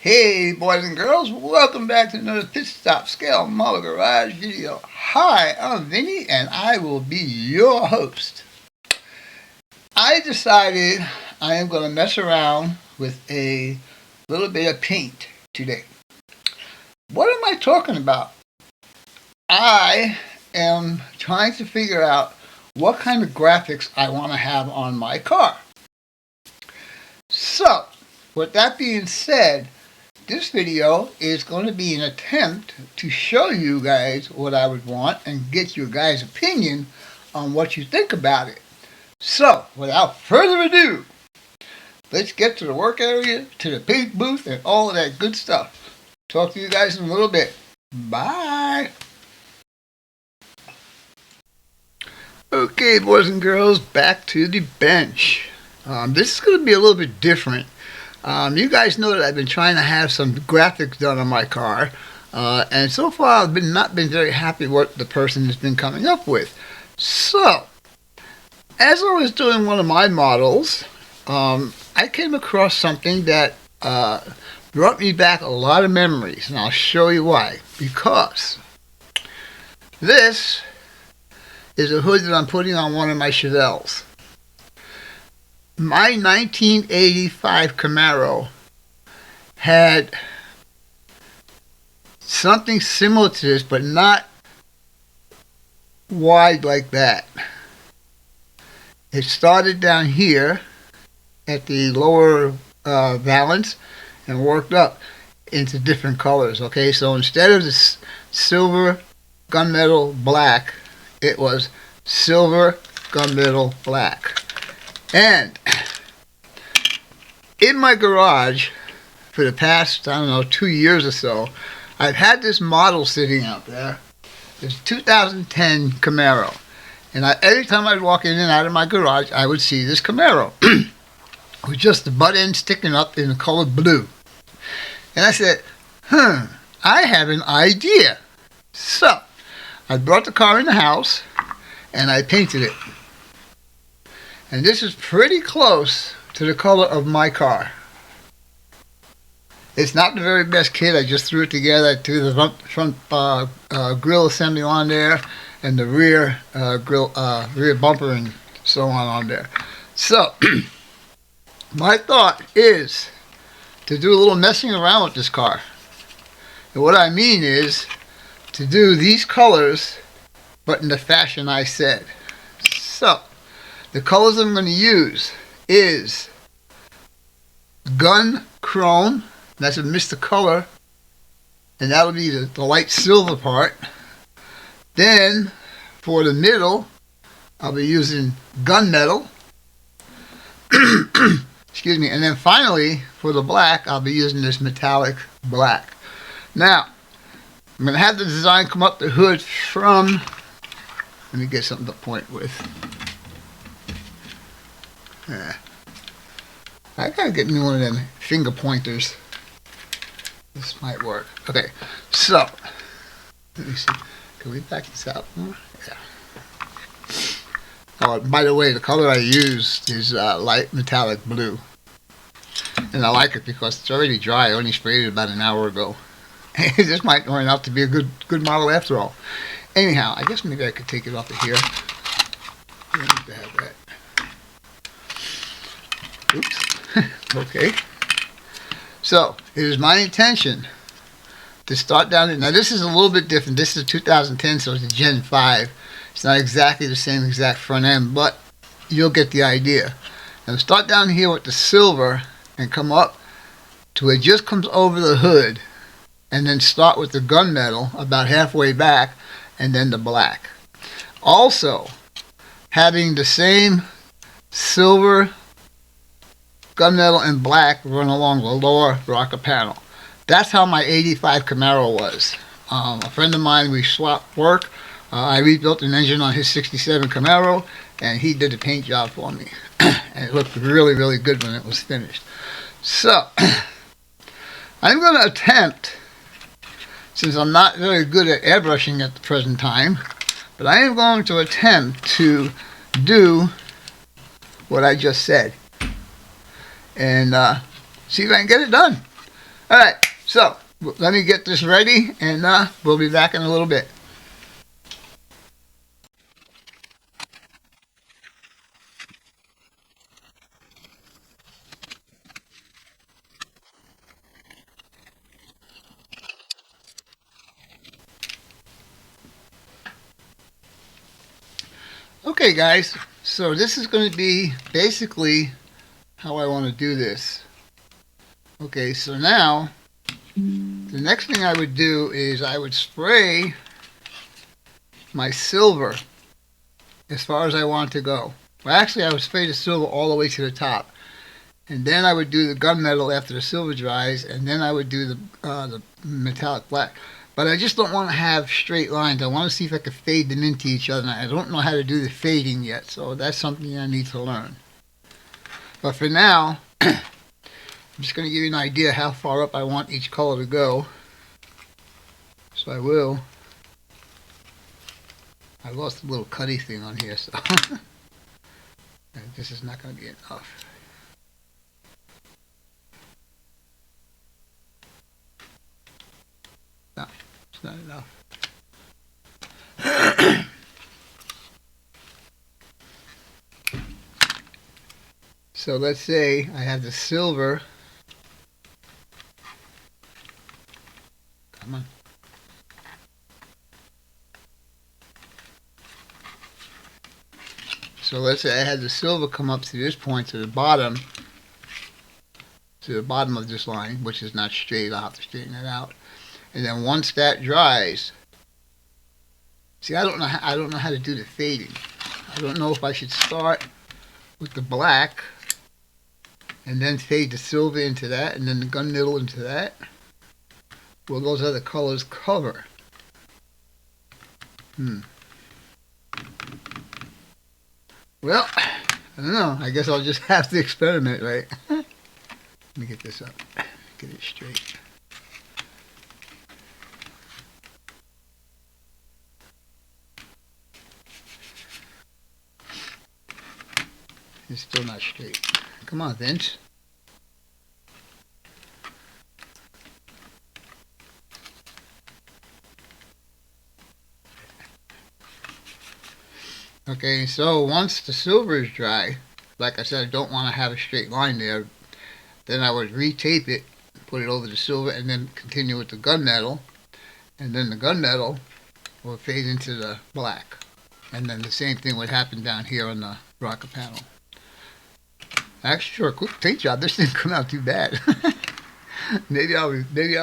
Hey boys and girls, welcome back to another Pit Stop Scale Model Garage video. Hi, I'm Vinny and I will be your host. I decided I am going to mess around with a little bit of paint today. What am I talking about? I am trying to figure out what kind of graphics I want to have on my car. So, with that being said, this video is going to be an attempt to show you guys what I would want and get your guys' opinion on what you think about it. So, without further ado, let's get to the work area, to the paint booth, and all of that good stuff. Talk to you guys in a little bit. Bye! Okay, boys and girls, back to the bench. This is going to be a little bit different. You guys know that I've been trying to have some graphics done on my car, and so far I've not been very happy with what the person has been coming up with. So, as I was doing one of my models, I came across something that brought me back a lot of memories, and I'll show you why. Because this is a hood that I'm putting on one of my Chevelles. My 1985 Camaro had something similar to this, but not wide like that. It started down here at the lower valance and worked up into different colors. Okay, so instead of this silver, gunmetal, black, it was silver, gunmetal, black. And in my garage, for the past, 2 years or so, I've had this model sitting out there. It's a 2010 Camaro. And every time I'd walk in and out of my garage, I would see this Camaro with just the butt end sticking up in the color blue. And I said, I have an idea. So, I brought the car in the house and I painted it. And this is pretty close to the color of my car. It's not the very best kit. I just threw it together. I threw the front grill assembly on there and the rear rear bumper and so on there. So, my thought is to do a little messing around with this car. And what I mean is to do these colors, but in the fashion I said. So, the colors I'm going to use is gun chrome. That's a Mr. Color, and that'll be the light silver part. Then for the middle, I'll be using gunmetal. Excuse me. And then finally for the black, I'll be using this metallic black. Now, I'm going to have the design come up the hood from, let me get something to point with. I gotta get me one of them finger pointers. This might work. Okay, so let me see. Can we back this out more? Yeah. Oh, by the way, the color I used is light metallic blue, and I like it because it's already dry. I only sprayed it about an hour ago. This might turn out to be a good model after all. Anyhow, I guess maybe I could take it off of here. I need to have that. Oops. Okay. So, it is my intention to start down there. Now, this is a little bit different. This is a 2010, so it's a Gen 5. It's not exactly the same exact front end, but you'll get the idea. Now, start down here with the silver and come up to where it just comes over the hood, and then start with the gunmetal about halfway back, and then the black. Also, having the same silver, gunmetal, and black run along the lower rocker panel. That's how my 85 Camaro was. A friend of mine, we swapped work. I rebuilt an engine on his 67 Camaro, and he did the paint job for me. And it looked really, really good when it was finished. So, I'm going to attempt, since I'm not very good at airbrushing at the present time, but I am going to attempt to do what I just said. And see if I can get it done. Alright, so let me get this ready, and we'll be back in a little bit. Okay guys, so this is going to be basically how I want to do this. Okay, so now the next thing I would do is I would spray my silver as far as I want to go. Well, actually I would spray the silver all the way to the top, and then I would do the gunmetal after the silver dries, and then I would do the metallic black. But I just don't want to have straight lines. I want to see if I can fade them into each other. I don't know how to do the fading yet, so that's something I need to learn. But for now, I'm just going to give you an idea how far up I want each color to go. So I will. I lost the little cutty thing on here, so this is not going to be enough. No, it's not enough. So let's say I have the silver. Come on. So let's say I had the silver come up to this point, to the bottom of this line, which is not straight. I'll have to straighten it out. And then once that dries, see, I don't know how to do the fading. I don't know if I should start with the black and then fade the silver into that, and then the gunmetal into that. Will those other colors cover? Well, I don't know. I guess I'll just have to experiment, right? Let me get this up. Get it straight. It's still not straight. Come on, Vince. Okay, so once the silver is dry, like I said, I don't want to have a straight line there. Then I would retape it, put it over the silver, and then continue with the gunmetal. And then the gunmetal will fade into the black. And then the same thing would happen down here on the rocker panel. Actually, for a quick paint job, this didn't come out too bad. maybe I'll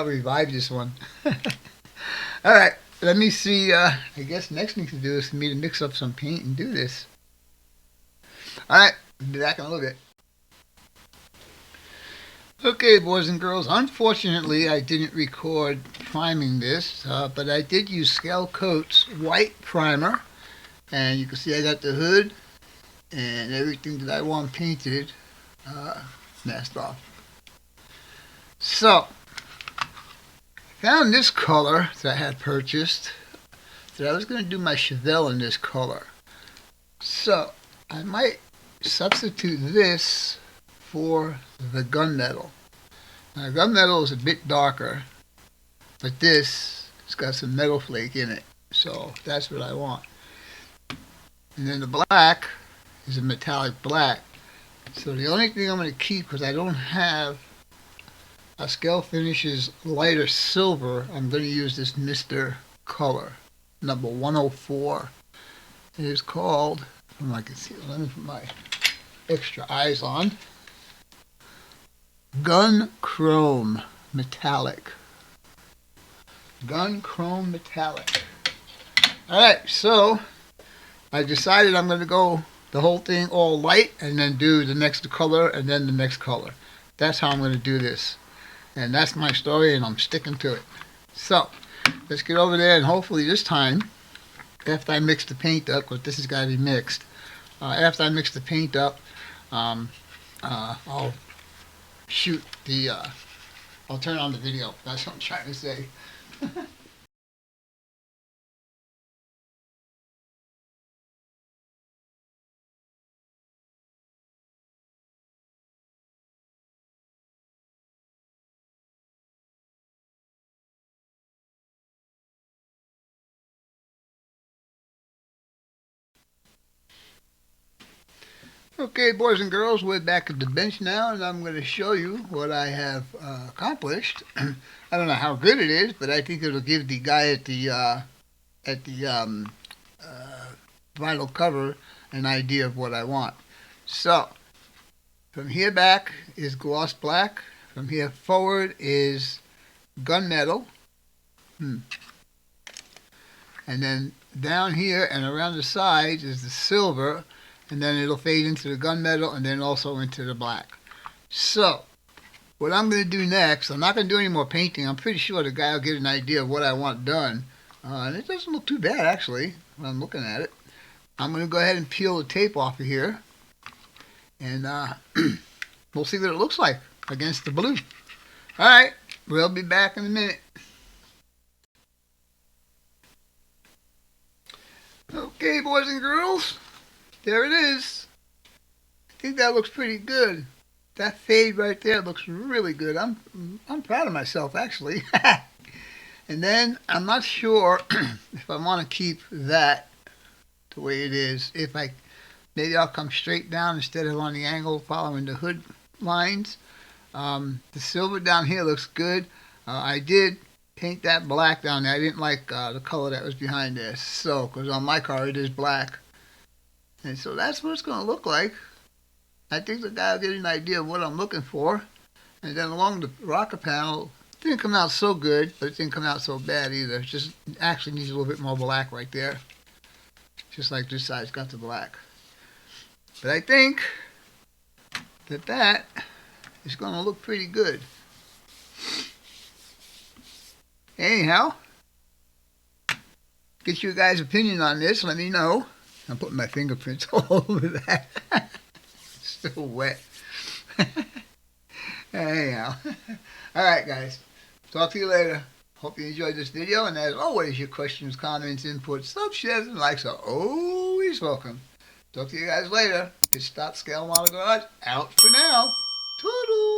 revive this one. All right, let me see. I guess next thing to do is for me to mix up some paint and do this. All right, be back in a little bit. Okay, boys and girls, unfortunately I didn't record priming this, but I did use Scale Coat's white primer, and you can see I got the hood and everything that I want painted masked off. So, I found this color that I had purchased, that I was going to do my Chevelle in this color. So, I might substitute this for the gunmetal. Now, gunmetal is a bit darker, but this has got some metal flake in it, so that's what I want. And then the black is a metallic black. So the only thing I'm going to keep, because I don't have a Scale Finishes lighter silver, I'm going to use this Mr. Color, number 104. It is called, I can see, let me put my extra eyes on. Gun Chrome Metallic. Gun Chrome Metallic. Alright, so I decided I'm going to go the whole thing all light and then do the next color and then the next color. That's how I'm going to do this. And that's my story, and I'm sticking to it. So, let's get over there, and hopefully this time, after I mix the paint up, because this has got to be mixed, after I mix the paint up, I'll shoot the, I'll turn on the video. That's what I'm trying to say. Okay, boys and girls, we're back at the bench now, and I'm going to show you what I have accomplished. I don't know how good it is, but I think it'll give the guy at the uh, vinyl cover an idea of what I want. So, from here back is gloss black. From here forward is gunmetal. And then down here and around the sides is the silver, and then it'll fade into the gunmetal and then also into the black. So, what I'm going to do next, I'm not going to do any more painting. I'm pretty sure the guy will get an idea of what I want done. And it doesn't look too bad, actually, when I'm looking at it. I'm going to go ahead and peel the tape off of here, and we'll see what it looks like against the blue. All right, we'll be back in a minute. Okay, boys and girls, there it is. I think that looks pretty good. That fade right there looks really good. I'm proud of myself, actually. And then I'm not sure if I want to keep that the way it is. Maybe I'll come straight down instead of on the angle following the hood lines. The silver down here looks good. I did paint that black down there. I didn't like the color that was behind there. So, because on my car it is black. And so that's what it's going to look like. I think the guy will get an idea of what I'm looking for. And then along the rocker panel, it didn't come out so good, but it didn't come out so bad either. It just actually needs a little bit more black right there. Just like this side's got the black. But I think that is going to look pretty good. Anyhow, get your guys' opinion on this. Let me know. I'm putting my fingerprints all over that. Still wet. Anyhow. Alright, guys. Talk to you later. Hope you enjoyed this video. And as always, your questions, comments, inputs, subs, shares, and likes are always welcome. Talk to you guys later. It's Stop Scale Model Garage out for now. Toodles!